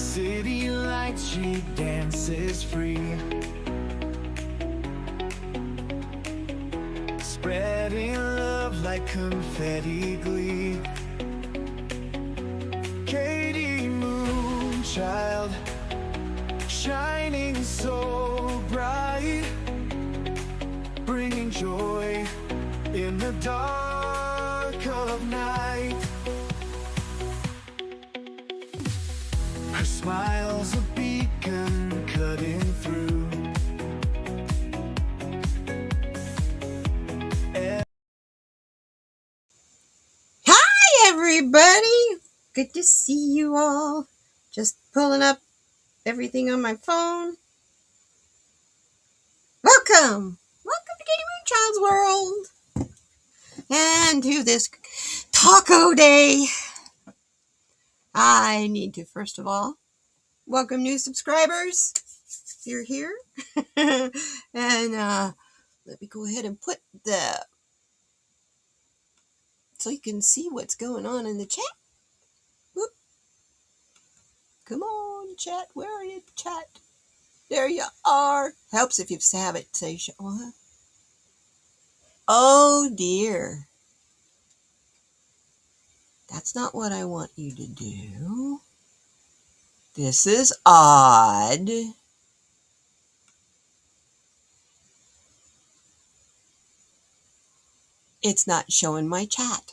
city lights, she dances free, spreading love like confetti glee. Katie Moonchild, shining so bright, bringing joy in the dark of night. Her smile's a beacon cutting through. Hi, everybody. Good to see you all. Just pulling up everything on my phone. Welcome. Welcome to Katie Moonchild's world. And to this Taco Day. I need to, first of all, welcome new subscribers. You're here. And let me go ahead and put so you can see what's going on in the chat. Whoop. Come on, chat. Where are you, chat? There you are. Helps if you have it say, what? Oh dear. That's not what I want you to do. This is odd. It's not showing my chat.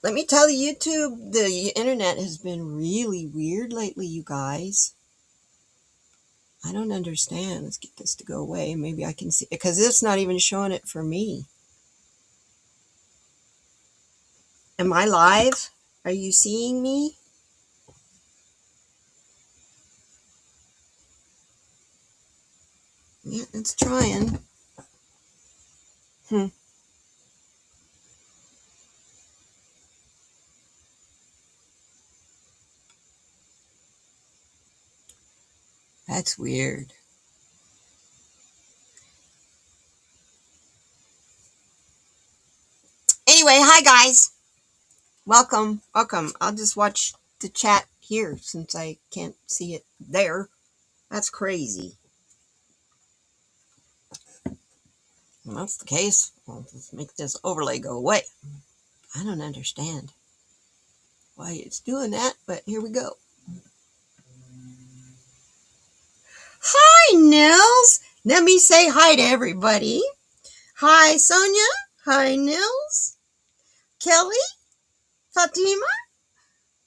Let me tell you, YouTube, the internet has been really weird lately, you guys. I don't understand. Let's get this to go away. Maybe I can see it, because it's not even showing it for me. Am I live? Are you seeing me? Yeah, it's trying. That's weird. Anyway, hi guys. Welcome. I'll just watch the chat here since I can't see it there. That's crazy. When that's the case, I'll just make this overlay go away. I don't understand why it's doing that, but here we go. Hi, Nils. Let me say hi to everybody. Hi, Sonia. Hi, Nils. Kelly. Fatima.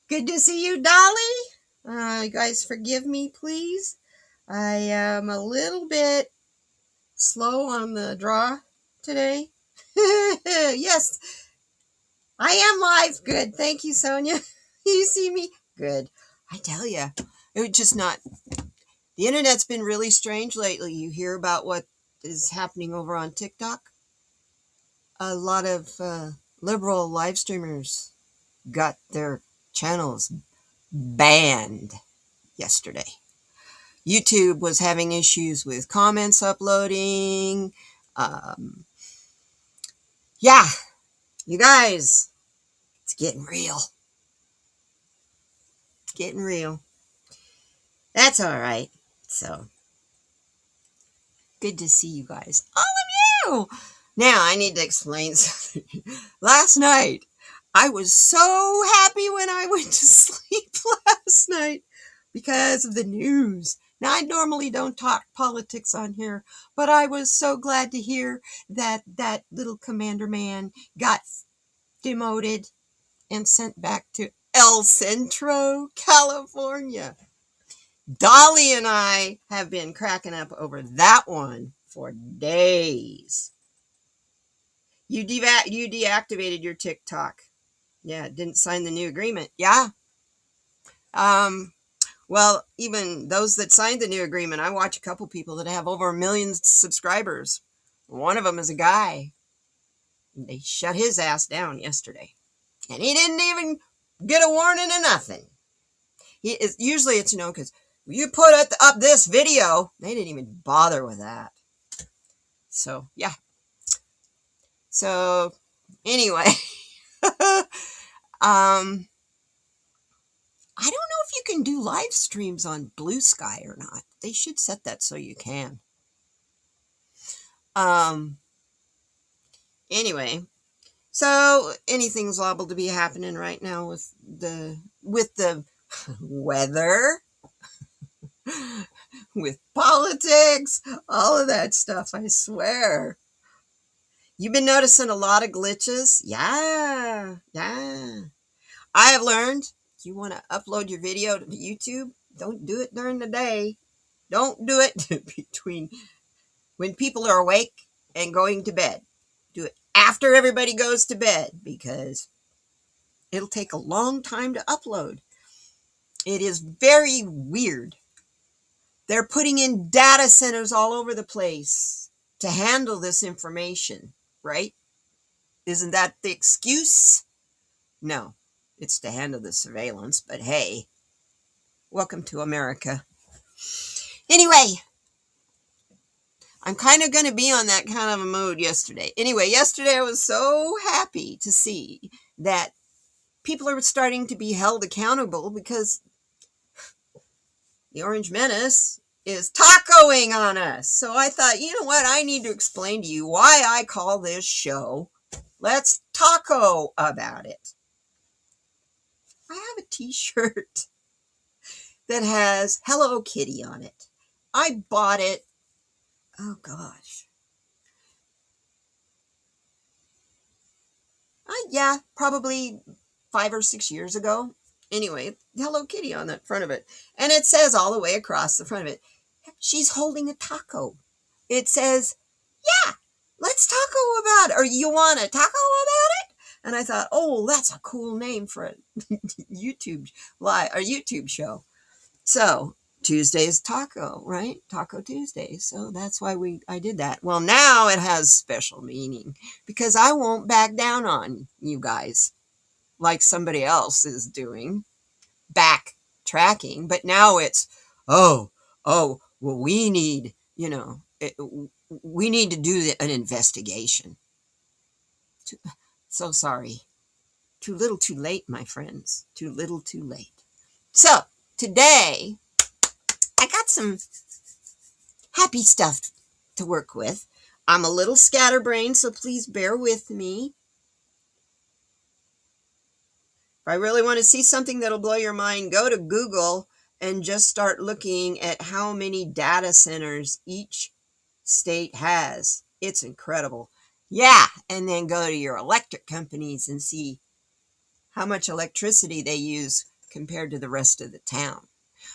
Good to see you, Dolly. You guys forgive me, please. I am a little bit slow on the draw today. Yes, I am live. Good. Thank you, Sonia. You see me? Good. I tell you, it was just not. The internet's been really strange lately. You hear about what is happening over on TikTok? A lot of liberal live streamers got their channels banned yesterday. YouTube was having issues with comments uploading. Yeah, you guys, it's getting real. It's getting real. That's all right. So, good to see you guys. All of you! Now, I need to explain something. Last night, I was so happy when I went to sleep last night because of the news. Now, I normally don't talk politics on here, but I was so glad to hear that that little commander man got demoted and sent back to El Centro, California. Dolly and I have been cracking up over that one for days. You deactivated your TikTok. Yeah, didn't sign the new agreement. Yeah. Well, even those that signed the new agreement, I watch a couple people that have over 1 million subscribers. One of them is a guy. They shut his ass down yesterday. And he didn't even get a warning or nothing. Usually it's, because you put up this video, they didn't even bother with that. So, yeah. So, anyway. I don't know if you can do live streams on Blue Sky or not. They should set that so you can. Anyway, so anything's liable to be happening right now with the weather, with politics, all of that stuff, I swear. You've been noticing a lot of glitches? Yeah. I have learned you want to upload your video to YouTube, don't do it during the day. Don't do it between when people are awake and going to bed. Do it after everybody goes to bed because it'll take a long time to upload. It is very weird. They're putting in data centers all over the place to handle this information, right? Isn't that the excuse? No, it's to handle the surveillance, but hey, welcome to America. Anyway, I'm kind of going to be on that kind of a mood yesterday. Anyway, yesterday I was so happy to see that people are starting to be held accountable because the Orange Menace is tacoing on us. So I thought, you know what? I need to explain to you why I call this show Let's Taco About It. I have a t-shirt that has Hello Kitty on it. I bought it, oh gosh. Yeah, probably 5 or 6 years ago. Anyway, Hello Kitty on the front of it. And it says all the way across the front of it, she's holding a taco. It says, yeah, let's taco about it. Or you want to taco about it? And I thought, oh, that's a cool name for a YouTube show. So Tuesday's taco, right? Taco Tuesday. So that's why I did that. Well, now it has special meaning because I won't back down on you guys like somebody else is doing, backtracking. But now it's, well, we need, we need to do an investigation. So sorry. Too little too late, my friends. Too little too late. So today, I got some happy stuff to work with. I'm a little scatterbrained, so please bear with me. If I really want to see something that'll blow your mind, go to Google and just start looking at how many data centers each state has. It's incredible. Yeah, and then go to your electric companies and see how much electricity they use compared to the rest of the town.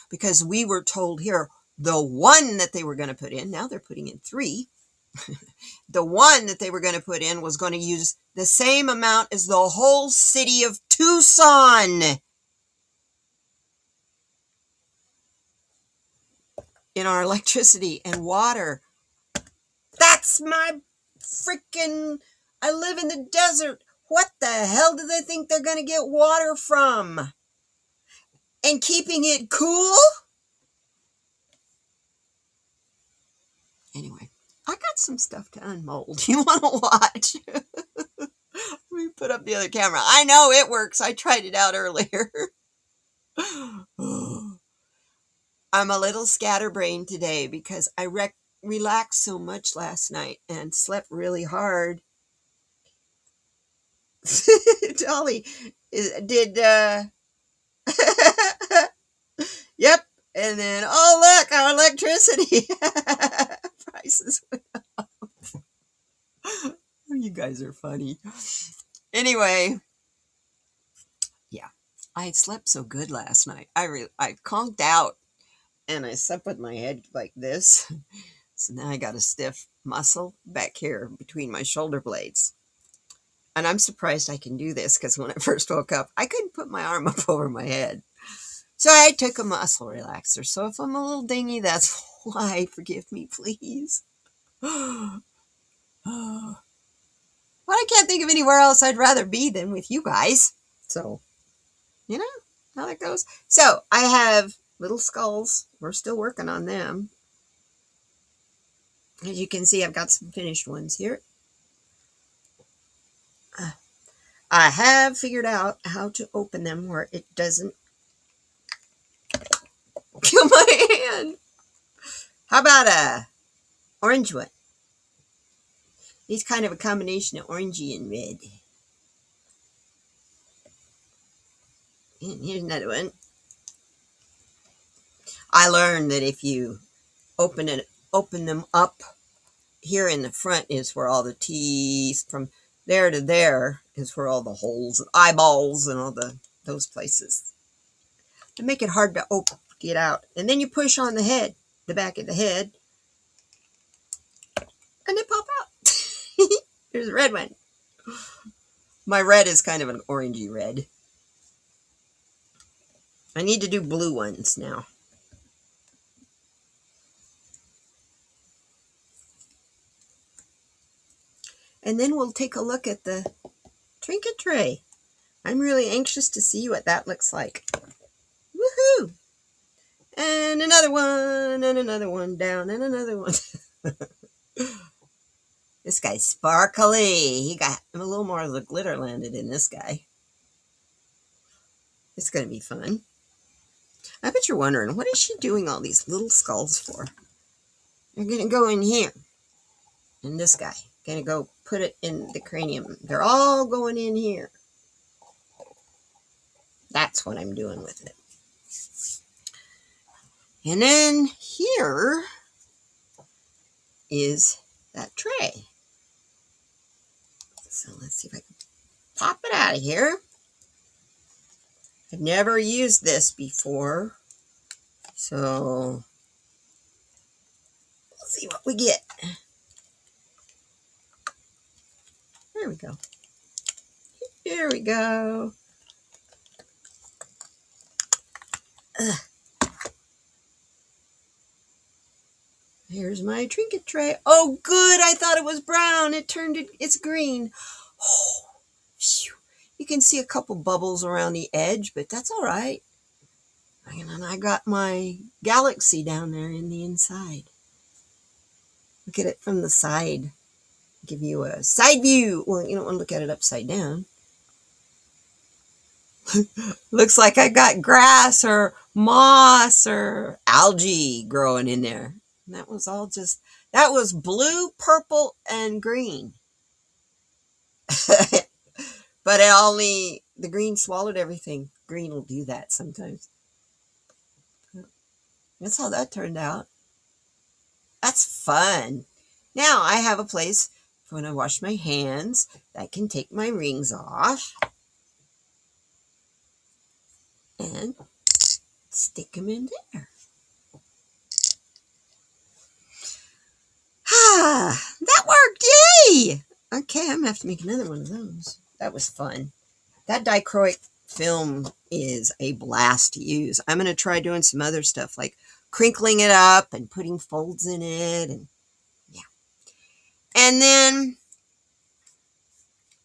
Because we were told here, the one that they were going to put in, now they're putting in 3, the one that they were going to put in was going to use the same amount as the whole city of Tucson in our electricity and water. That's my freaking, I live in the desert. What the hell do they think they're going to get water from? And keeping it cool? Anyway, I got some stuff to unmold. You want to watch? Let me put up the other camera. I know it works. I tried it out earlier. I'm a little scatterbrained today because I relaxed so much last night and slept really hard. Dolly did, yep. And then, oh, look, our electricity prices went up. Oh, you guys are funny. Anyway, yeah, I slept so good last night. I conked out and I slept with my head like this. So now I got a stiff muscle back here between my shoulder blades. And I'm surprised I can do this because when I first woke up, I couldn't put my arm up over my head. So I took a muscle relaxer. So if I'm a little dingy, that's why. Forgive me, please. But I can't think of anywhere else I'd rather be than with you guys. So, you know how that goes. So I have little skulls. We're still working on them. As you can see, I've got some finished ones here. I have figured out how to open them where it doesn't Kill my hand. How about a orange one? He's kind of a combination of orangey and red. And here's another one. I learned that if you open them up, here in the front is where all the teeth, from there to there is where all the holes and eyeballs and all those places. To make it hard to get out. And then you push on the head, the back of the head, and they pop out. There's a red one. My red is kind of an orangey red. I need to do blue ones now. And then we'll take a look at the trinket tray. I'm really anxious to see what that looks like. Woohoo! And another one down, and another one. This guy's sparkly. He got a little more of the glitter landed in this guy. It's going to be fun. I bet you're wondering, what is she doing all these little skulls for? They're going to go in here. And this guy, going to go put it in the cranium. They're all going in here. That's what I'm doing with it. And then here is that tray. So let's see if I can pop it out of here. I've never used this before, so we'll see what we get. There we go. Here we go. Here's my trinket tray. Oh, good. I thought it was brown. It's green. Oh, phew. You can see a couple bubbles around the edge, but that's all right. And I got my galaxy down there in the inside. Look at it from the side. Give you a side view. Well, you don't want to look at it upside down. Looks like I got grass or moss or algae growing in there. And that was blue, purple, and green. But the green swallowed everything. Green will do that sometimes. That's how that turned out. That's fun. Now I have a place for when I wash my hands that I can take my rings off and stick them in there. That worked! Yay! Okay, I'm going to have to make another one of those. That was fun. That dichroic film is a blast to use. I'm going to try doing some other stuff like crinkling it up and putting folds in it. And yeah. And then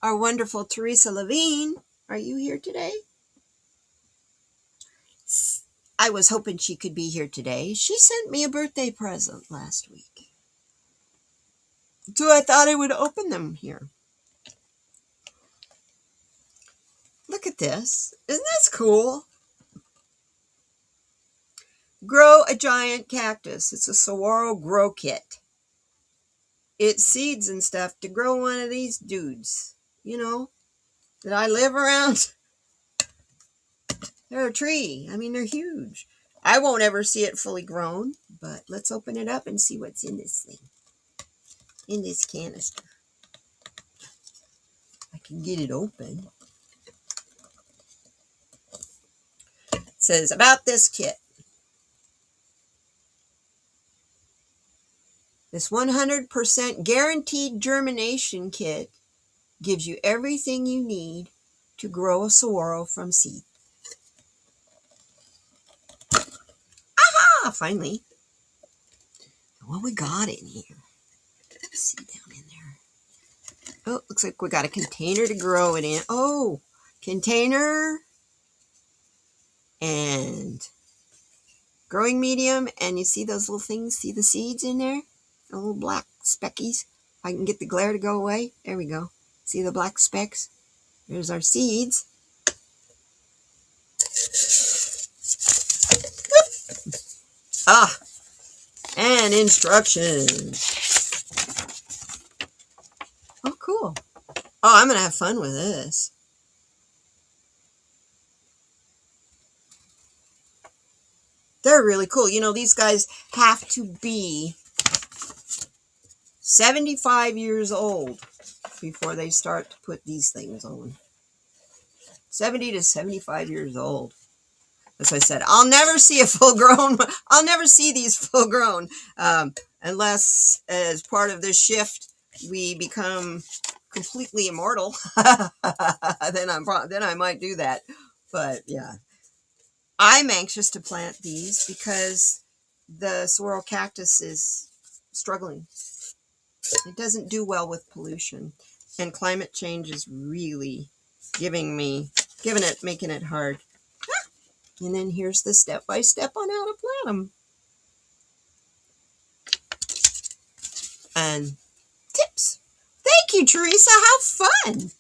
our wonderful Teresa Levine. Are you here today? I was hoping she could be here today. She sent me a birthday present last week. So I thought I would open them here. Look at this. Isn't this cool? Grow a giant cactus. It's a Saguaro Grow Kit. It's seeds and stuff to grow one of these dudes. You know, that I live around. They're a tree. I mean, they're huge. I won't ever see it fully grown, but let's open it up and see what's in this thing. In this canister. I can get it open. It says about this kit. This 100% guaranteed germination kit gives you everything you need to grow a saguaro from seed. Aha! Finally. What we got in here? Let's see down in there. Oh, looks like we got a container to grow it in. Oh, container and growing medium. And you see those little things? See the seeds in there? The little black speckies. If I can get the glare to go away. There we go. See the black specks? There's our seeds. Ah, and instructions. Oh, cool. Oh, I'm going to have fun with this. They're really cool. You know, these guys have to be 75 years old before they start to put these things on. 70 to 75 years old. As I said, I'll never see these full grown unless as part of this shift we become completely immortal. then I might do that. But yeah, I'm anxious to plant these because the saguaro cactus is struggling. It doesn't do well with pollution, and climate change is really making it hard. And then here's the step-by-step on how to plant them. And tips. Thank you, Teresa. How fun.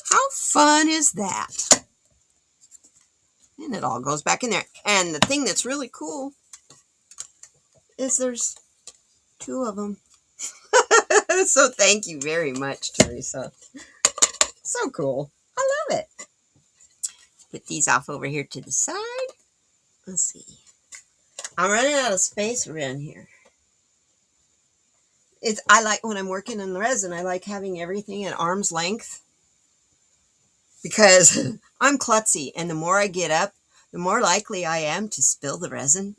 How fun is that? And it all goes back in there. And the thing that's really cool is there's 2 of them. So thank you very much, Teresa. So cool. I love it. Put these off over here to the side. Let's see. I'm running out of space around here. I like when I'm working in the resin, I like having everything at arm's length because I'm klutzy, and the more I get up, the more likely I am to spill the resin.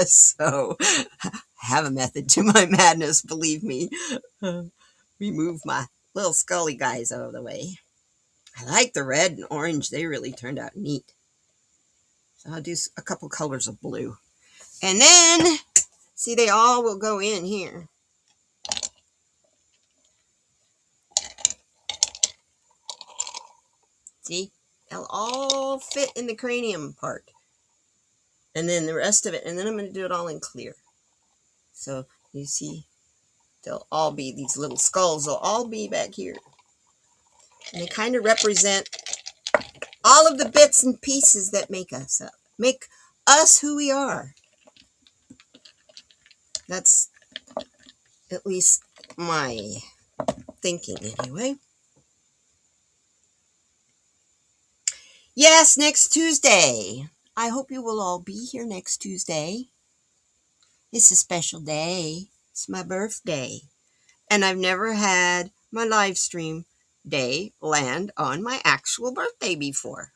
So I have a method to my madness, believe me. Remove my little scully guys out of the way. I like the red and orange. They really turned out neat. So I'll do a couple colors of blue. And then, see, they all will go in here. See, they'll all fit in the cranium part. And then the rest of it, and then I'm going to do it all in clear. So you see, they'll all be, these little skulls, they'll all be back here. And they kind of represent all of the bits and pieces that make us up, make us who we are. That's at least my thinking anyway. Yes, next Tuesday. I hope you will all be here next Tuesday. It's a special day. It's my birthday. And I've never had my live stream day land on my actual birthday before.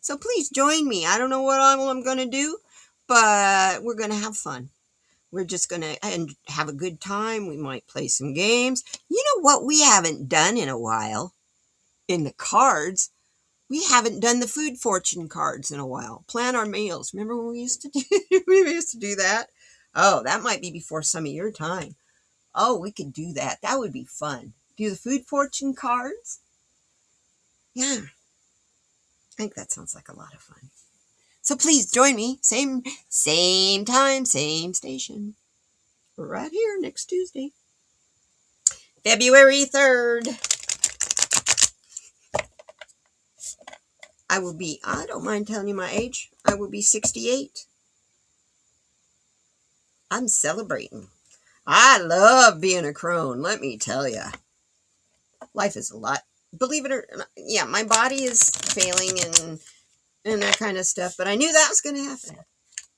So please join me. I don't know what I'm going to do, but we're going to have fun. We're just going to have a good time. We might play some games. You know what we haven't done in a while? In the cards. We haven't done the food fortune cards in a while. Plan our meals. Remember when we used to do that? Oh, that might be before some of your time. Oh, we could do that. That would be fun. Do the food fortune cards? Yeah. I think that sounds like a lot of fun. So please join me. Same time, same station. Right here next Tuesday. February 3rd. I don't mind telling you my age. I will be 68. I'm celebrating. I love being a crone, let me tell you. Life is a lot. Believe it or not, yeah, my body is failing and that kind of stuff, but I knew that was going to happen.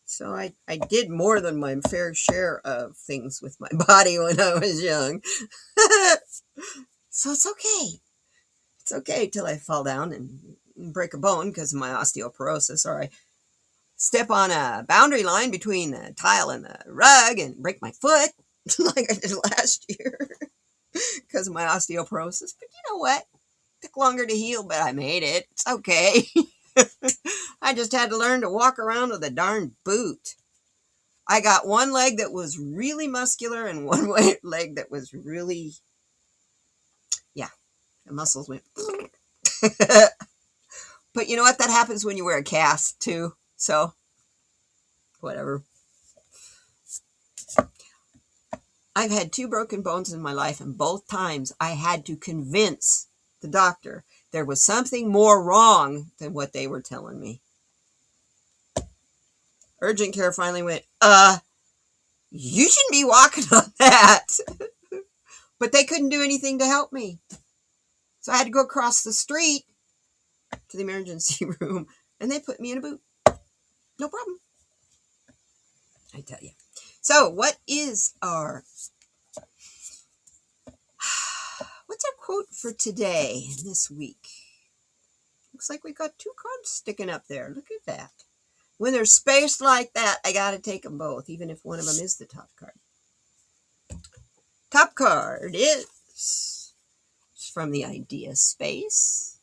So I did more than my fair share of things with my body when I was young. So it's okay. It's okay till I fall down and break a bone because of my osteoporosis, or I step on a boundary line between the tile and the rug and break my foot like I did last year because of my osteoporosis. But you know what? It took longer to heal, but I made it. It's okay. I just had to learn to walk around with a darn boot. I got one leg that was really muscular and one leg that was really, yeah, the muscles went. But you know what? That happens when you wear a cast too. So, whatever. I've had 2 broken bones in my life, and both times I had to convince the doctor there was something more wrong than what they were telling me. Urgent care finally went, you shouldn't be walking on that. But they couldn't do anything to help me. So I had to go across the street to the emergency room, and they put me in a boot. No problem. I tell you. So what's our quote for today, this week? Looks like we got 2 cards sticking up there. Look at that. When there's space like that, I got to take them both, even if one of them is the top card. Top card is from the idea space.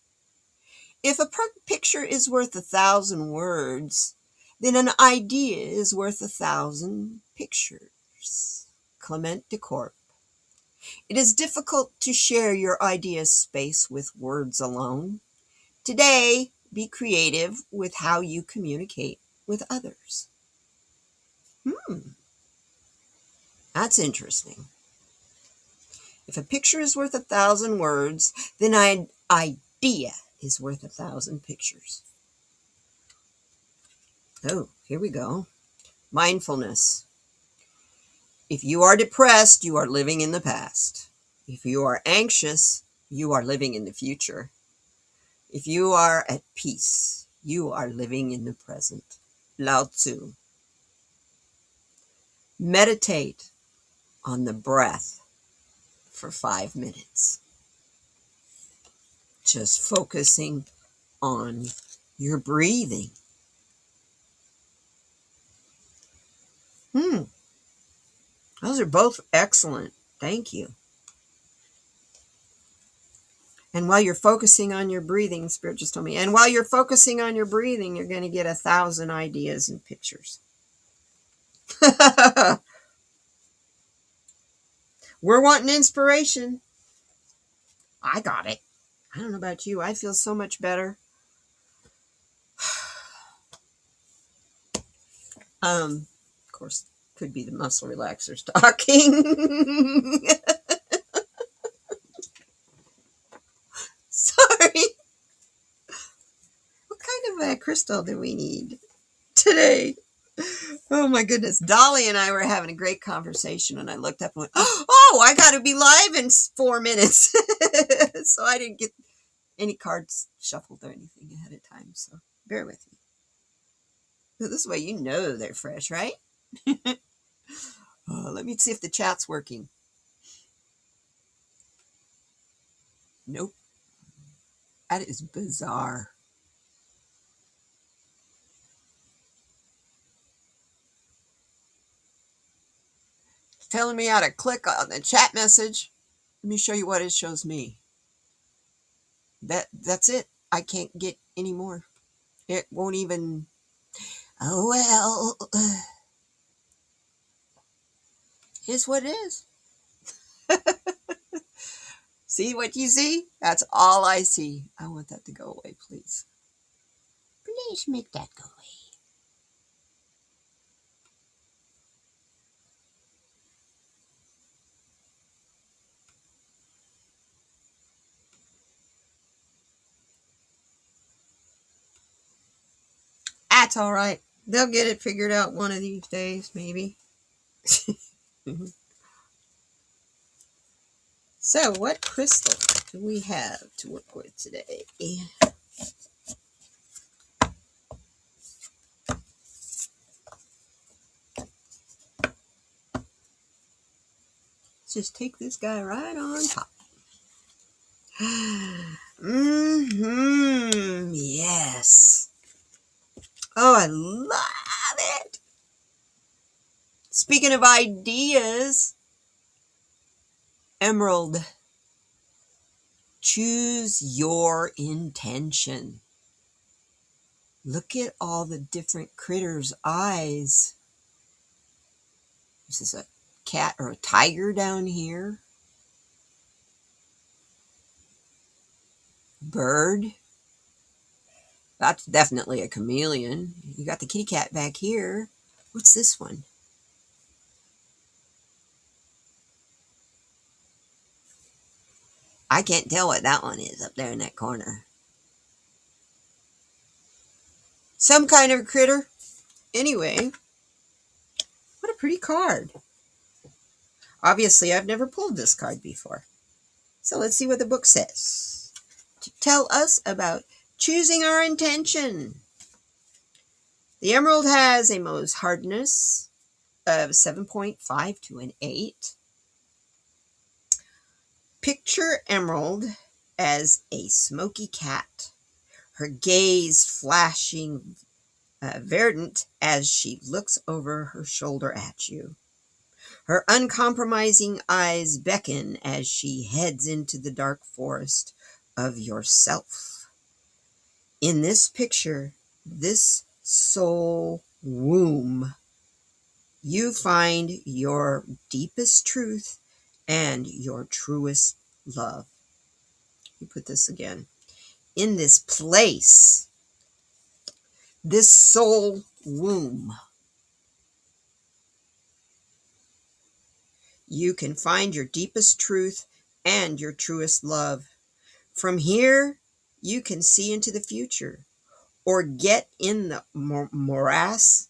If a picture is worth 1,000 words, then an idea is worth 1,000 pictures. Clement de Corp. It is difficult to share your idea space with words alone. Today, be creative with how you communicate with others. That's interesting. If a picture is worth 1,000 words, then an idea is worth 1,000 pictures. Oh, here we go. Mindfulness. If you are depressed, you are living in the past. If you are anxious, you are living in the future. If you are at peace, you are living in the present. Lao Tzu. Meditate on the breath for 5 minutes. Just focusing on your breathing. Those are both excellent. Thank you. And while you're focusing on your breathing, Spirit just told me, and while you're focusing on your breathing, you're going to get 1,000 ideas and pictures. We're wanting inspiration. I got it. I don't know about you. I feel so much better. Of course, could be the muscle relaxers talking. Sorry. What kind of a crystal do we need today? Oh my goodness. Dolly and I were having a great conversation, and I looked up and went, oh, I got to be live in 4 minutes. So I didn't get any cards shuffled or anything ahead of time. So bear with me. This way you know they're fresh, right? Let me see if the chat's working. Nope. That is bizarre. It's telling me how to click on the chat message. Let me show you what it shows me. That's it. I can't get any more. It won't even. Oh well. Here's what it is. See what you see? That's all I see. I want that to go away, please. Please make that go away. That's all right. They'll get it figured out one of these days, maybe. So, what crystal do we have to work with today? Let's just take this guy right on top. Yes. Oh, I love it. Speaking of ideas, Emerald. Choose your intention. Look at all the different critters' eyes. This is a cat or a tiger down here. Bird. That's definitely a chameleon. You got the kitty cat back here. What's this one? I can't tell what that one is up there in that corner. Some kind of critter. Anyway, what a pretty card. Obviously, I've never pulled this card before. So let's see what the book says to tell us about choosing our intention. The emerald has a Mohs hardness of 7.5 to an 8. Picture emerald as a smoky cat, her gaze flashing verdant as she looks over her shoulder at you. Her uncompromising eyes beckon as she heads into the dark forest of yourself. In this picture, this soul womb, you find your deepest truth and your truest love. You put this again. In this place, this soul womb, you can find your deepest truth and your truest love. From here, you can see into the future or get in the morass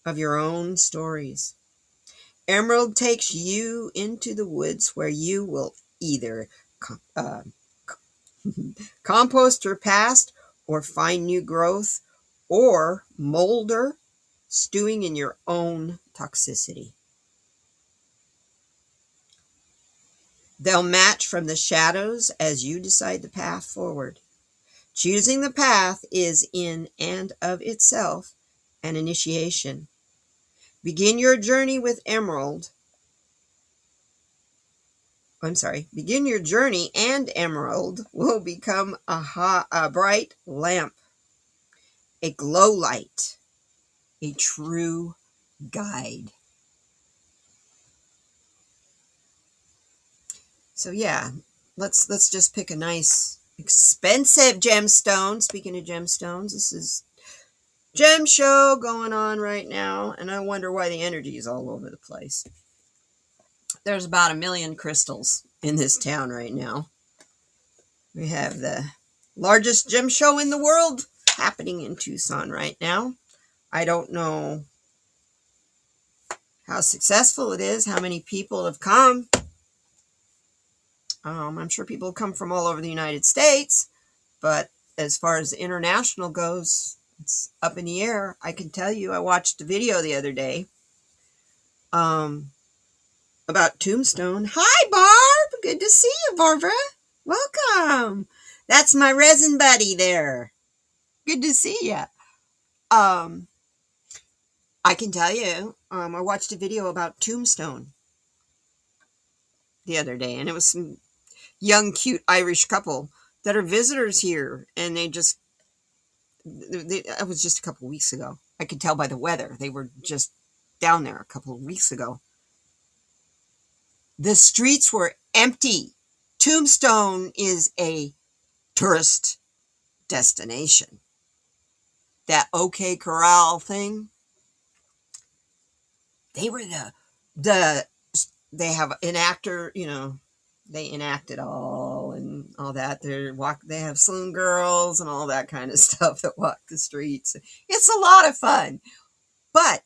of your own stories. Emerald takes you into the woods where you will either compost your past or find new growth, or molder, stewing in your own toxicity. They'll match from the shadows as you decide the path forward. Choosing the path is in and of itself an initiation. Begin your journey with emerald. Begin your journey and emerald will become a bright lamp, a glow light, a true guide. So yeah, let's just pick a nice expensive gemstone. Speaking of gemstones, this is gem show going on right now, and I wonder why the energy is all over the place. There's about 1 million crystals in this town right now. We have the largest gem show in the world happening in Tucson right now. I don't know how successful it is, how many people have come. I'm sure people have come from all over the United States, but as far as international goes, it's up in the air. I can tell you, I watched a video the other day about Tombstone. Hi, Barb. Good to see you, Barbara. Welcome. That's my resin buddy there. Good to see you. I can tell you, I watched a video about Tombstone the other day, and it was some young, cute Irish couple that are visitors here, and it was just a couple of weeks ago. I could tell by the weather. They were just down there a couple of weeks ago. The streets were empty. Tombstone is a tourist destination. That OK Corral thing, they were they have an actor, they enact it all and all that. They have saloon girls and all that kind of stuff that walk the streets. It's a lot of fun. But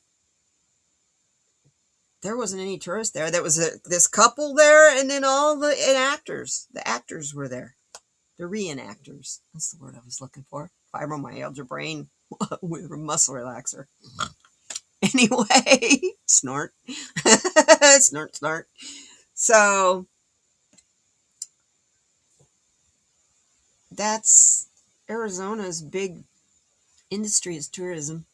there wasn't any tourists there. There was this couple there, and then all the actors. The actors were there. The reenactors. That's the word I was looking for. Fibromyalgia brain with a muscle relaxer. Anyway, snort. Snort, snort. So that's Arizona's big industry is tourism.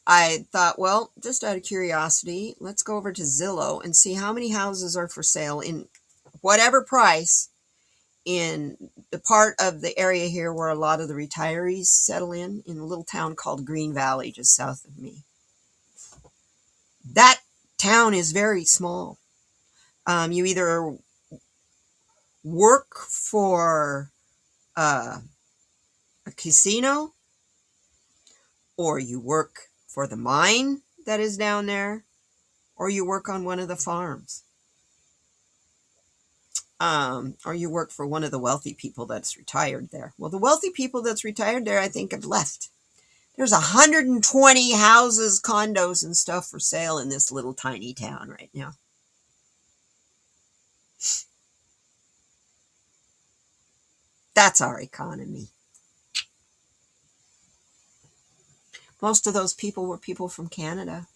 I thought, well, just out of curiosity, let's go over to Zillow and see how many houses are for sale in whatever price in the part of the area here where a lot of the retirees settle in a little town called Green Valley, just south of me. That town is very small. You either work for a casino, or you work for the mine that is down there, or you work on one of the farms. or you work for one of the wealthy people that's retired there. Well, the wealthy people that's retired there, I think, have left. There's 120 houses, condos, and stuff for sale in this little tiny town right now. That's our economy. Most of those people were people from Canada.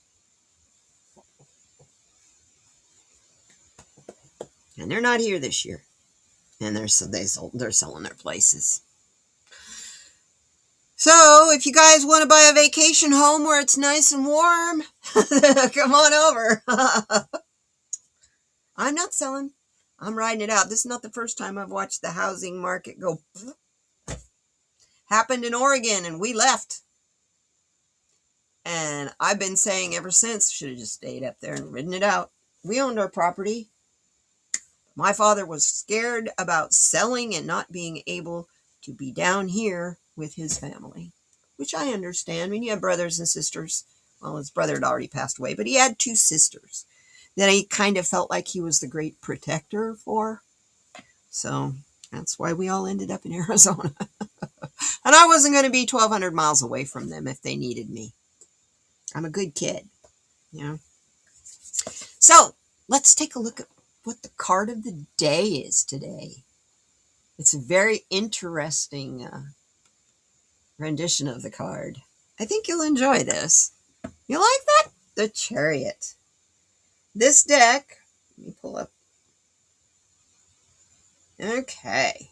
And they're not here this year. And they're selling their places. So, if you guys want to buy a vacation home where it's nice and warm, come on over. I'm not selling. I'm riding it out. This is not the first time I've watched the housing market go. Happened in Oregon, and we left. And I've been saying ever since, should have just stayed up there and ridden it out. We owned our property. My father was scared about selling and not being able to be down here with his family, which I understand. I mean, you have brothers and sisters. Well, his brother had already passed away, but he had 2 sisters that he kind of felt like he was the great protector for. So that's why we all ended up in Arizona. And I wasn't going to be 1,200 miles away from them if they needed me. I'm a good kid, you know. So let's take a look at what the card of the day is today. It's a very interesting rendition of the card. I think you'll enjoy this. You like that? The Chariot. This deck, let me pull up. Okay.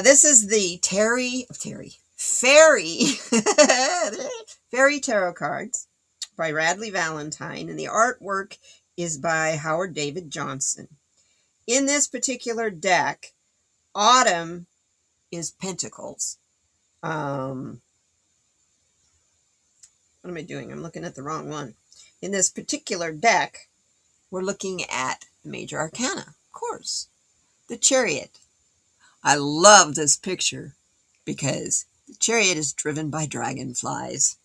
This is the Fairy Tarot cards by Radleigh Valentine, and the artwork is by Howard David Johnson. In this particular deck, Autumn is Pentacles. What am I doing? I'm looking at the wrong one. In this particular deck, we're looking at the Major Arcana, of course. The Chariot. I love this picture because the Chariot is driven by dragonflies.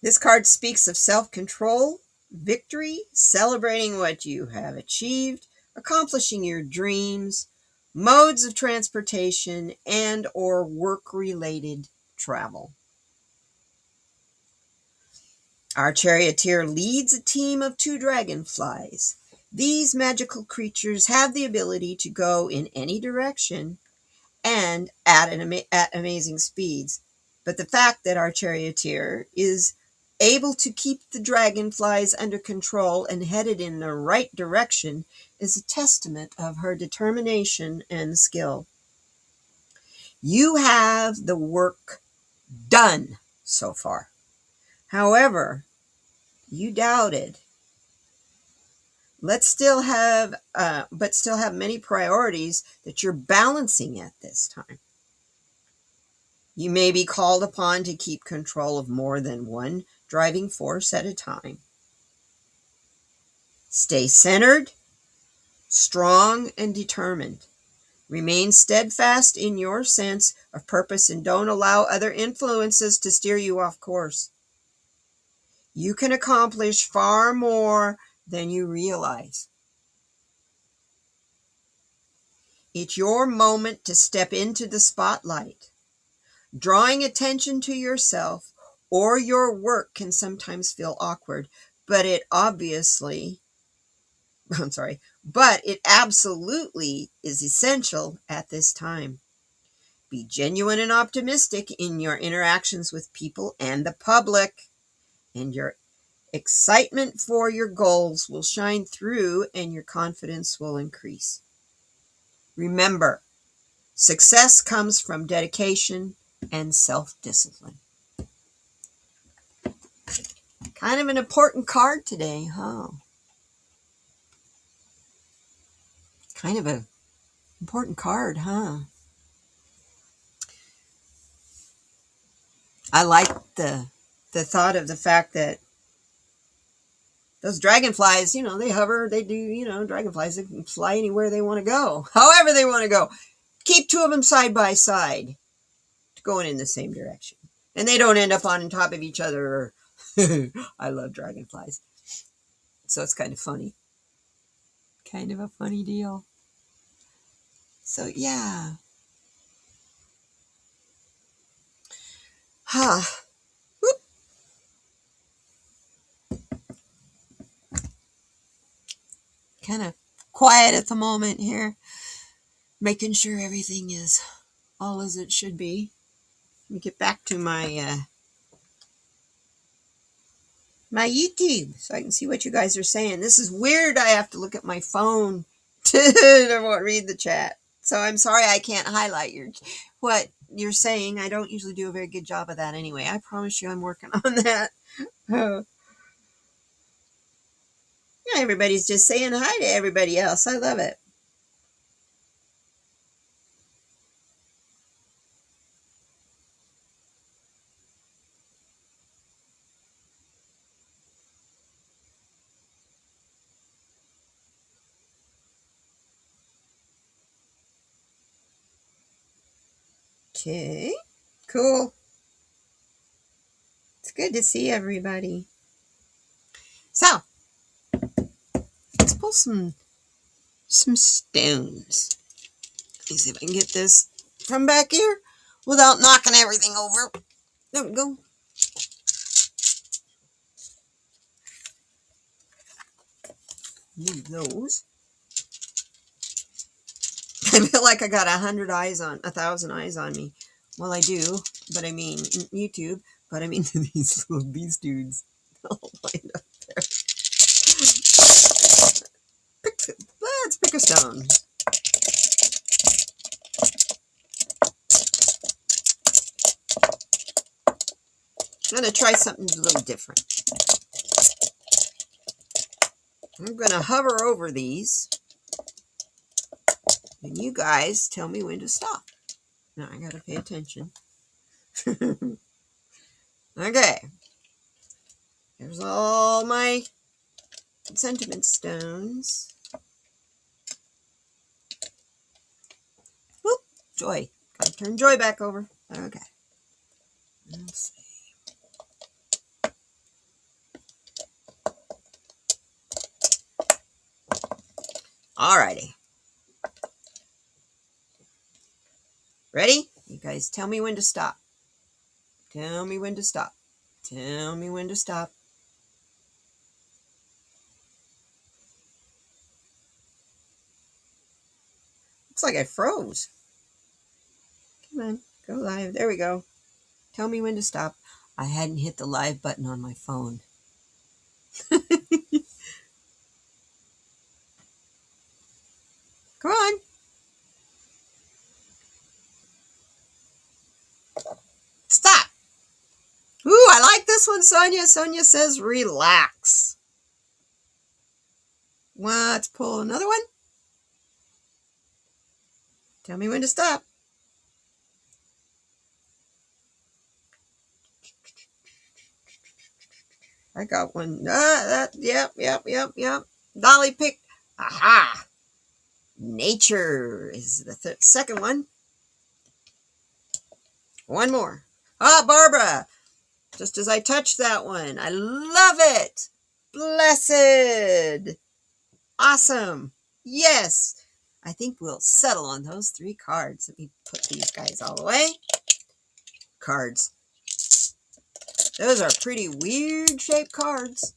This card speaks of self-control, victory, celebrating what you have achieved, accomplishing your dreams, modes of transportation, and or work-related travel. Our charioteer leads a team of 2 dragonflies. These magical creatures have the ability to go in any direction and at amazing speeds. But the fact that our charioteer is able to keep the dragonflies under control and headed in the right direction is a testament of her determination and skill. You have the work done so far. However, you doubted. But still have many priorities that you're balancing at this time. You may be called upon to keep control of more than one driving force at a time. Stay centered, strong, and determined. Remain steadfast in your sense of purpose and don't allow other influences to steer you off course. You can accomplish far more than you realize. It's your moment to step into the spotlight. Drawing attention to yourself or your work can sometimes feel awkward, but it absolutely is essential at this time. Be genuine and optimistic in your interactions with people and the public, and your excitement for your goals will shine through and your confidence will increase. Remember, success comes from dedication and self-discipline. Kind of an important card today, huh? Kind of an important card, huh? I like the thought of the fact that those dragonflies, they hover, they do, dragonflies, they can fly anywhere they want to go, however they want to go. Keep 2 of them side by side, going in the same direction. And they don't end up on top of each other or I love dragonflies. So it's kind of funny. Kind of a funny deal. So yeah. Huh. Kind of quiet at the moment here. Making sure everything is all as it should be. Let me get back to my my YouTube so I can see what you guys are saying. This is weird. I have to look at my phone to read the chat. So I'm sorry I can't highlight what you're saying. I don't usually do a very good job of that anyway. I promise you I'm working on that. Yeah, everybody's just saying hi to everybody else. I love it. Okay, cool. It's good to see everybody. So, let's pull some stones. Let me see if I can get this from back here without knocking everything over. There we go. Need those. I feel like I got 1,000 eyes on me. Well, I do, but I mean YouTube. But I mean these dudes. I'll wind up there. Let's pick a stone. I'm gonna try something a little different. I'm gonna hover over these, and you guys tell me when to stop. Now I gotta pay attention. Okay. There's all my sentiment stones. Whoop, Joy. Gotta turn Joy back over. Okay. Let's see. Alrighty. Ready? You guys tell me when to stop. Tell me when to stop. Tell me when to stop. Looks like I froze. Come on, go live. There we go. Tell me when to stop. I hadn't hit the live button on my phone. Come on. Stop. Ooh, I like this one, Sonia. Sonia says relax. Let's pull another one. Tell me when to stop. I got one. Yep. Dolly picked. Aha. Nature is the second one. One more. Ah, Barbara. Just as I touched that one. I love it. Blessed. Awesome. Yes. I think we'll settle on those 3 cards. Let me put these guys all away. Cards. Those are pretty weird shaped cards.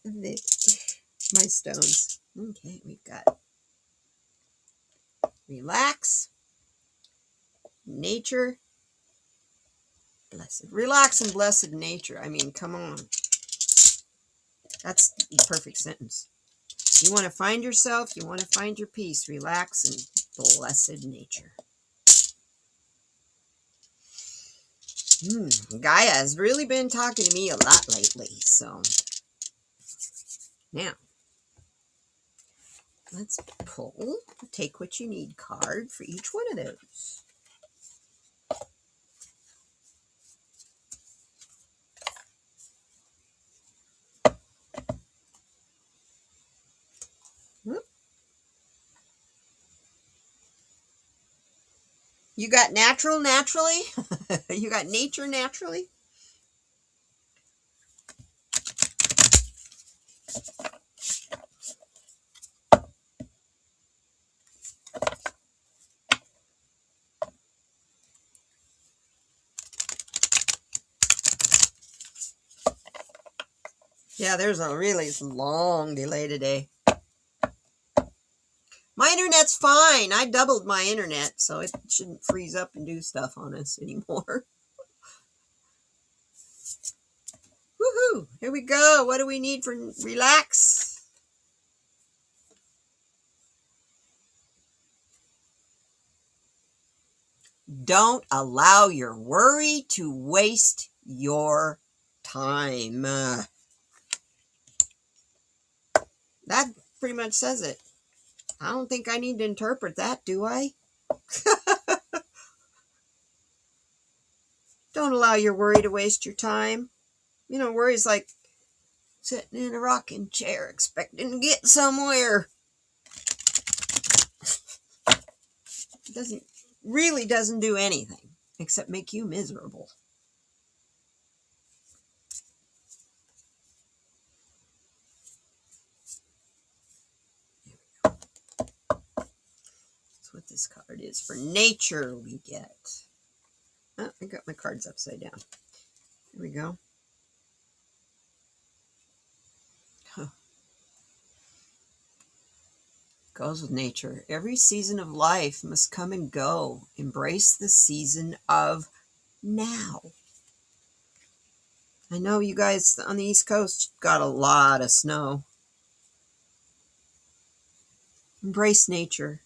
My stones. Okay, we've got relax, nature, blessed. Relax and blessed nature. I mean, come on. That's the perfect sentence. You want to find yourself, you want to find your peace, relax and blessed nature. Gaia has really been talking to me a lot lately, so now let's pull a Take What You Need card for each one of those. You got natural naturally? You got nature naturally? Yeah, there's a really long delay today. My internet's fine. I doubled my internet, so it shouldn't freeze up and do stuff on us anymore. Woohoo! Here we go. What do we need for relax? Don't allow your worry to waste your time. That pretty much says it. I don't think I need to interpret that, do I? Don't allow your worry to waste your time. You know, worry's like sitting in a rocking chair expecting to get somewhere. It really doesn't do anything except make you miserable. That's what this card is. For nature, we get. Oh, I got my cards upside down. Here we go. Huh. Goes with nature. Every season of life must come and go. Embrace the season of now. I know you guys on the East Coast got a lot of snow. Embrace nature.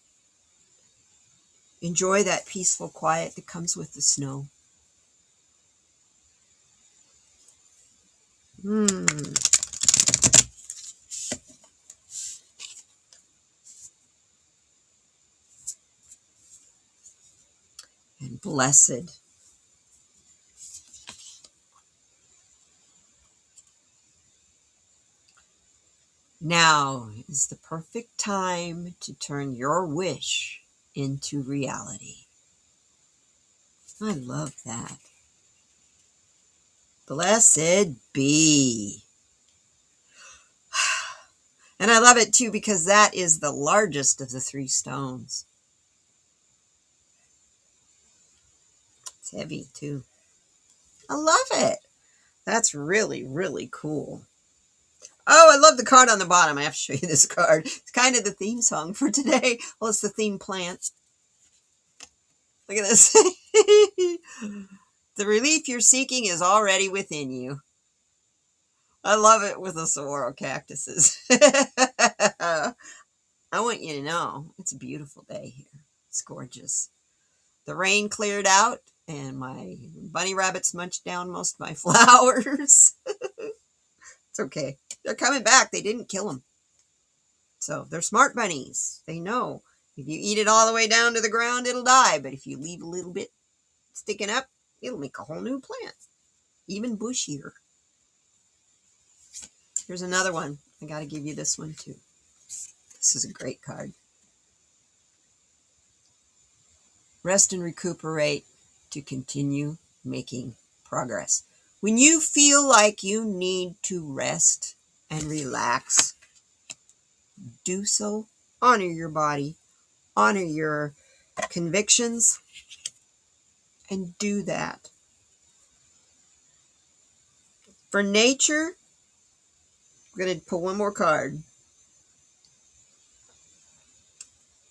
Enjoy that peaceful quiet that comes with the snow. And blessed. Now is the perfect time to turn your wish into reality. I love that. Blessed be. And I love it too because that is the largest of the 3 stones. It's heavy too. I love it. That's really, really cool. Oh, I love the card on the bottom. I have to show you this card. It's kind of the theme song for today. Well, it's the theme plant. Look at this. The relief you're seeking is already within you. I love it with the saguaro cactuses. I want you to know it's a beautiful day here. It's gorgeous. The rain cleared out and my bunny rabbits munched down most of my flowers. It's okay. They're coming back. They didn't kill them. So they're smart bunnies. They know if you eat it all the way down to the ground, it'll die. But if you leave a little bit sticking up, it'll make a whole new plant. Even bushier. Here's another one. I got to give you this one too. This is a great card. Rest and recuperate to continue making progress. When you feel like you need to rest and relax, do so. Honor your body. Honor your convictions. And do that. For nature, I'm going to pull one more card.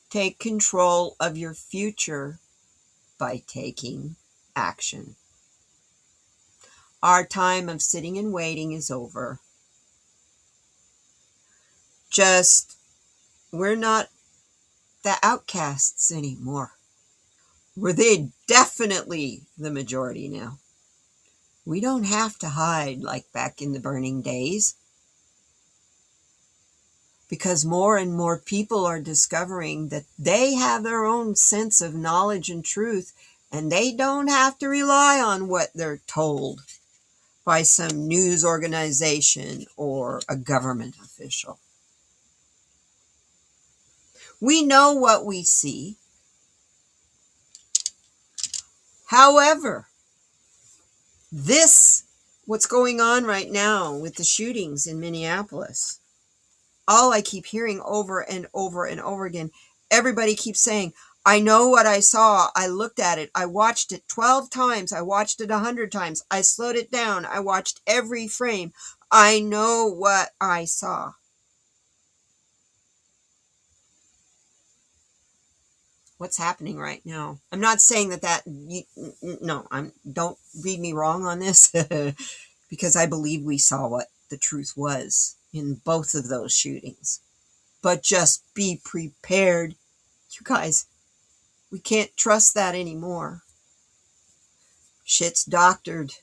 Take control of your future by taking action. Our time of sitting and waiting is over. We're not the outcasts anymore. We're definitely the majority now. We don't have to hide like back in the burning days. Because more and more people are discovering that they have their own sense of knowledge and truth, and they don't have to rely on what they're told by some news organization or a government official. We know what we see. However, what's going on right now with the shootings in Minneapolis, all I keep hearing over and over and over again, everybody keeps saying, I know what I saw. I looked at it. I watched it 12 times. I watched it 100 times. I slowed it down. I watched every frame. I know what I saw. What's happening right now. I'm not saying no, don't read me wrong on this because I believe we saw what the truth was in both of those shootings. But just be prepared. You guys, we can't trust that anymore. Shit's doctored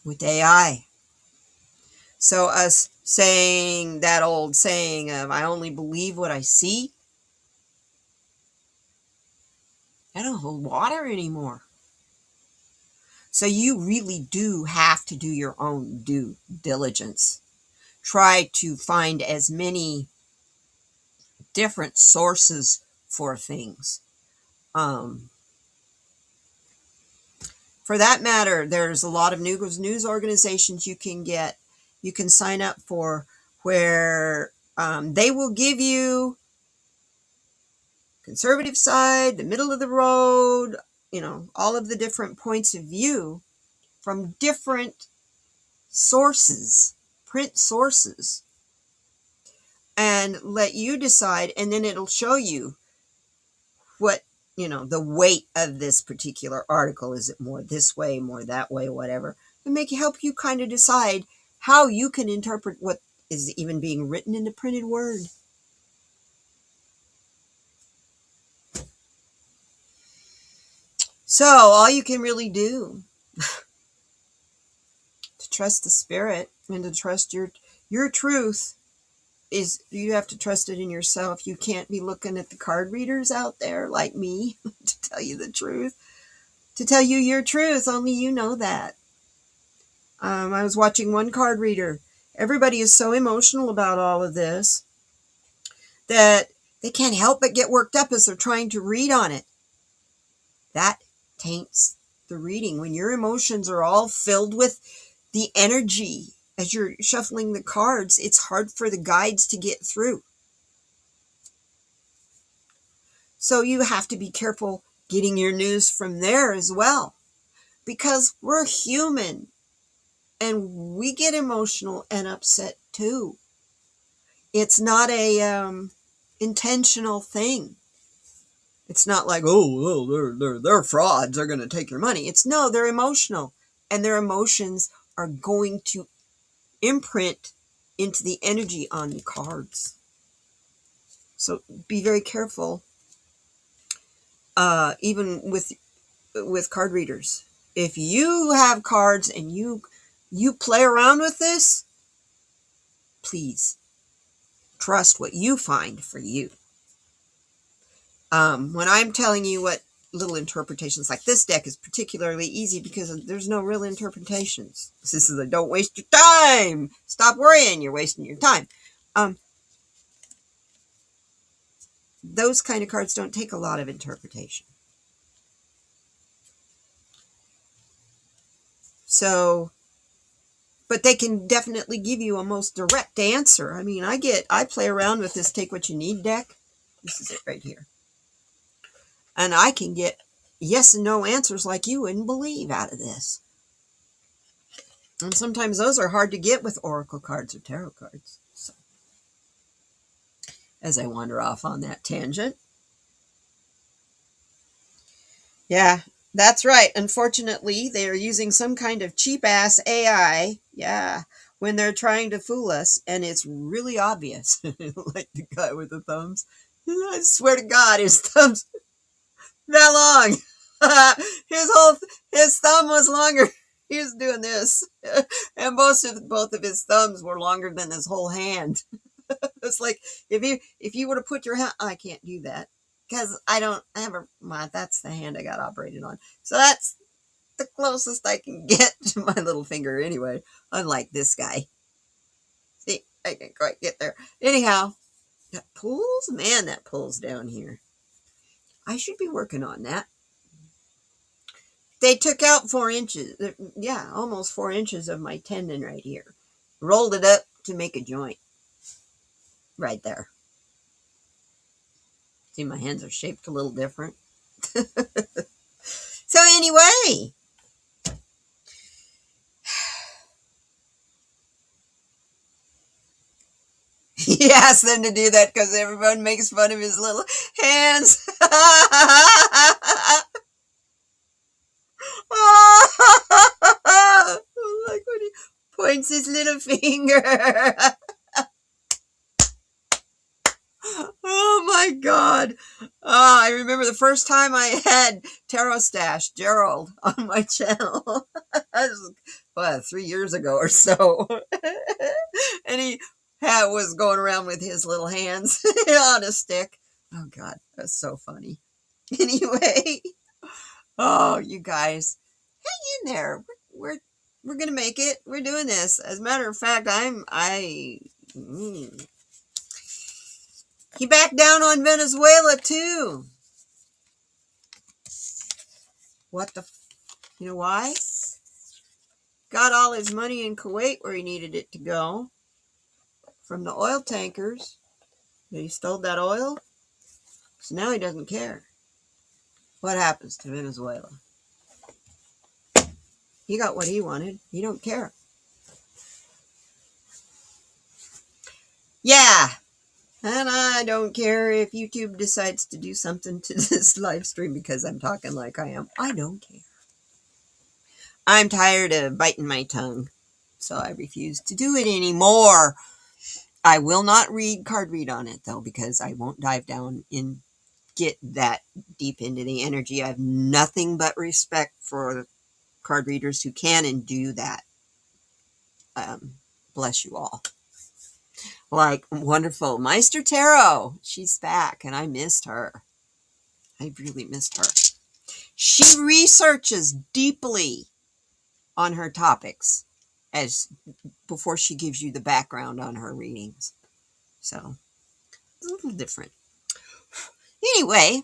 with AI. So us saying that old saying of I only believe what I see, that don't hold water anymore. So you really do have to do your own due diligence. Try to find as many different sources for things. For that matter, there's a lot of news organizations you can sign up for where they will give you conservative side, the middle of the road, all of the different points of view from different sources, print sources, and let you decide, and then it'll show you what, the weight of this particular article. Is it more this way, more that way, whatever, and help you kind of decide how you can interpret what is even being written in the printed word. So all you can really do to trust the spirit and to trust your truth is you have to trust it in yourself. You can't be looking at the card readers out there like me to tell you the truth. To tell you your truth, only you know that. I was watching one card reader. Everybody is so emotional about all of this that they can't help but get worked up as they're trying to read on it. That taints the reading. When your emotions are all filled with the energy as you're shuffling the cards, it's hard for the guides to get through. So you have to be careful getting your news from there as well, because we're human and we get emotional and upset too. It's not a intentional thing. It's not like, they're frauds, they're going to take your money. No, they're emotional, and their emotions are going to imprint into the energy on the cards. So be very careful, even with card readers. If you have cards and you play around with this, please trust what you find for you. When I'm telling you what little interpretations, like this deck is particularly easy because there's no real interpretations. This is don't waste your time. Stop worrying. You're wasting your time. Those kind of cards don't take a lot of interpretation. So, but they can definitely give you a most direct answer. I mean, I play around with this Take What You Need deck. This is it right here. And I can get yes and no answers like you wouldn't believe out of this. And sometimes those are hard to get with oracle cards or tarot cards. So, as I wander off on that tangent. Yeah, that's right. Unfortunately, they are using some kind of cheap-ass AI, when they're trying to fool us, and it's really obvious. Like the guy with the thumbs. I swear to God, his thumbs that long. His thumb was longer. He was doing this, and both of his thumbs were longer than his whole hand. It's like if you were to put your hand, I can't do that because I don't have that's the hand I got operated on. So that's the closest I can get to my little finger anyway. Unlike this guy. See, I can't quite get there. Anyhow, that pulls down here. I should be working on that. They took out 4 inches. Almost 4 inches of my tendon right here. Rolled it up to make a joint. Right there. See, my hands are shaped a little different. So anyway, He asked them to do that because everyone makes fun of his little hands. Like when he points his little finger. Oh my God. I remember the first time I had Tarot Stash Gerald on my channel. That was, 3 years ago or so. And he was going around with his little hands on a stick. Oh God, that's so funny. Anyway, oh, you guys, hang in there. We're gonna make it. We're doing this. As a matter of fact, he backed down on Venezuela too. What the? You know why? Got all his money in Kuwait where he needed it to go from the oil tankers. He stole that oil, so now he doesn't care. What happens to Venezuela? He got what he wanted. He don't care. Yeah. And I don't care if YouTube decides to do something to this live stream because I'm talking like I am. I don't care. I'm tired of biting my tongue, so I refuse to do it anymore. I will not card read on it, though, because I won't dive down and get that deep into the energy. I have nothing but respect for card readers who can and do that. Bless you all. Like, wonderful Meister Tarot. She's back, and I missed her. I really missed her. She researches deeply on her topics before she gives you the background on her readings. So, it's a little different. Anyway,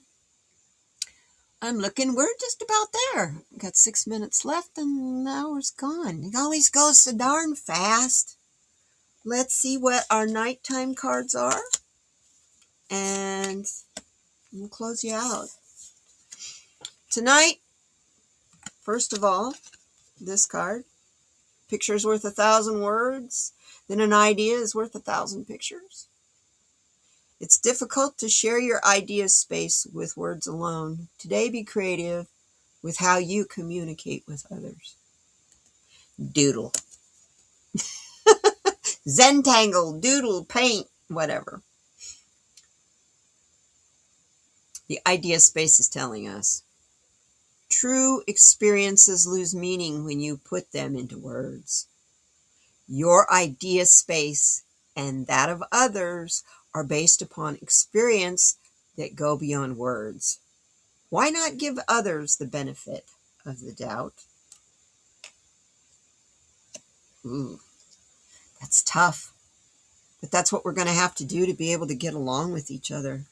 I'm looking. We're just about there. Got 6 minutes left, and the hour's gone. It always goes so darn fast. Let's see what our nighttime cards are, and we'll close you out. Tonight, first of all, this card. Picture is worth 1,000 words. Then an idea is worth 1,000 pictures. It's difficult to share your idea space with words alone. Today, be creative with how you communicate with others. Doodle. Zentangle, doodle, paint, whatever. The idea space is telling us true experiences lose meaning when you put them into words. Your idea space and that of others are based upon experience that go beyond words. Why not give others the benefit of the doubt? Ooh, that's tough. But that's what we're going to have to do to be able to get along with each other,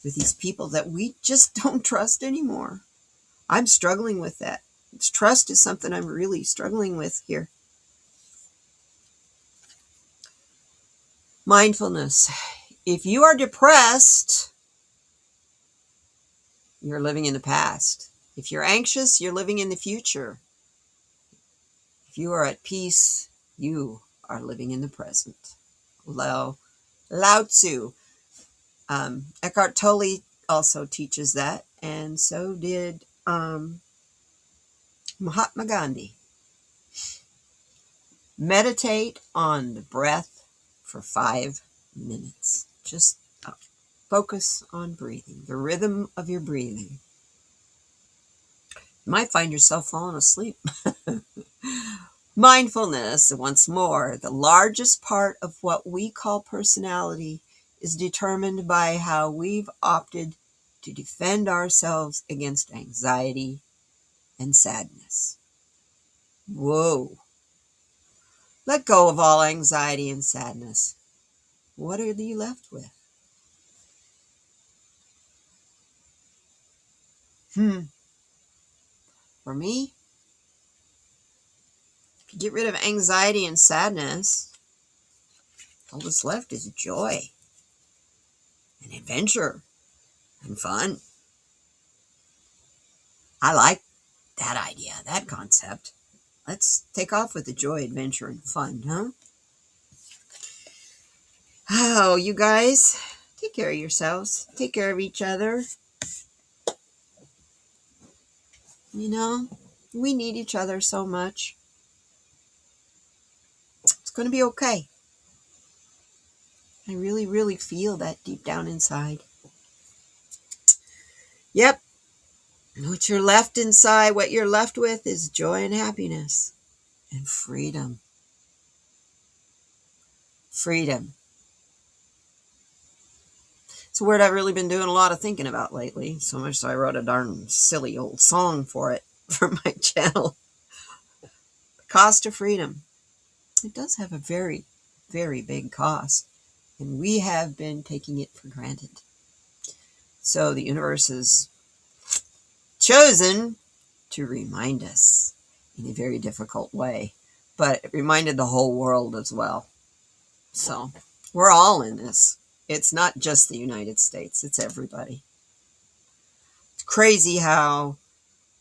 with these people that we just don't trust anymore. I'm struggling with that. Trust is something I'm really struggling with here. Mindfulness. If you are depressed, you're living in the past. If you're anxious, you're living in the future. If you are at peace, you are living in the present. Lao Tzu. Eckhart Tolle also teaches that, and so did Mahatma Gandhi. Meditate on the breath for 5 minutes. Just focus on breathing, the rhythm of your breathing. You might find yourself falling asleep. Mindfulness, once more, the largest part of what we call personality is determined by how we've opted to defend ourselves against anxiety and sadness. Whoa. Let go of all anxiety and sadness. What are you left with? For me, if you get rid of anxiety and sadness, all that's left is joy and adventure and fun. I like that idea, that concept. Let's take off with the joy, adventure, and fun, huh? So, you guys, take care of yourselves. Take care of each other. You know, we need each other so much. It's going to be okay. I really, really feel that deep down inside. Yep. What you're left inside, what you're left with is joy and happiness and freedom. Freedom. It's a word I've really been doing a lot of thinking about lately. So much so I wrote a darn silly old song for it, for my channel. The cost of freedom. It does have a very, very big cost. And we have been taking it for granted. So the universe has chosen to remind us in a very difficult way. But it reminded the whole world as well. So we're all in this. It's not just the United States. It's everybody. It's crazy how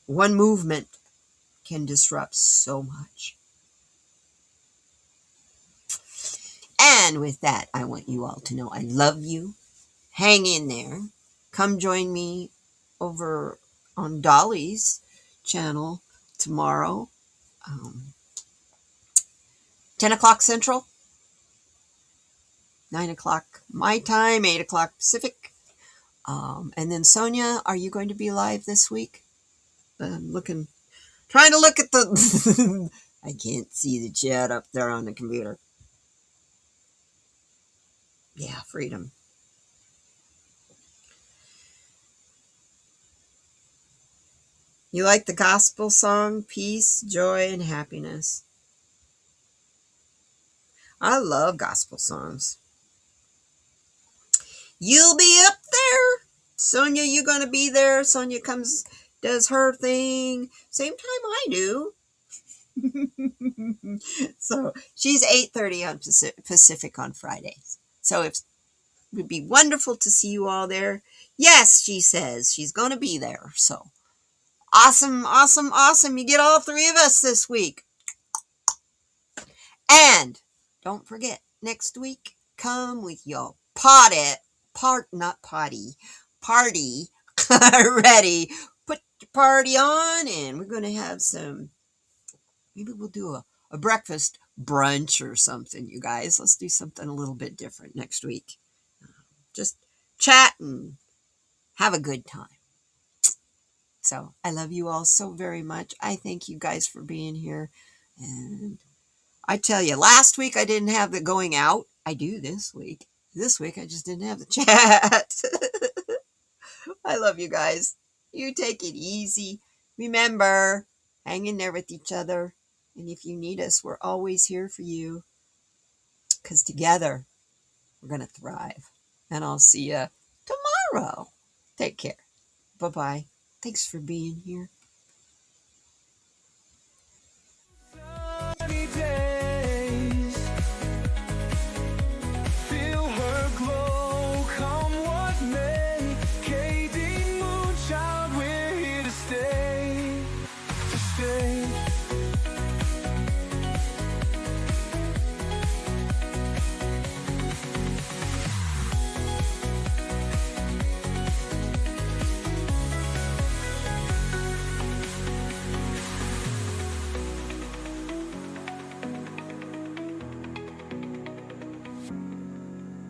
one movement can disrupt so much. And with that, I want you all to know I love you. Hang in there. Come join me over on Dolly's channel tomorrow. 10 o'clock Central. 9 o'clock my time, 8 o'clock Pacific. And then Sonia, are you going to be live this week? I'm trying to look at the, I can't see the chat up there on the computer. Yeah, freedom. You like the gospel song, Peace, Joy, and Happiness? I love gospel songs. You'll be up there. Sonia, you going to be there? Sonia comes, does her thing. Same time I do. So she's 8:30 on Pacific on Fridays. So it would be wonderful to see you all there. Yes, she says she's going to be there. So awesome, awesome, awesome. You get all three of us this week. And don't forget, next week, come with your party ready. Put your party on, and we're going to have maybe we'll do a breakfast brunch or something, you guys. Let's do something a little bit different next week. Just chat and have a good time. So I love you all so very much. I thank you guys for being here. And I tell you, last week I didn't have the going out. I do this week. This week I just didn't have the chat. I love you guys. You take it easy. Remember, hang in there with each other. And if you need us, we're always here for you. Because together, we're going to thrive. And I'll see you tomorrow. Take care. Bye-bye. Thanks for being here.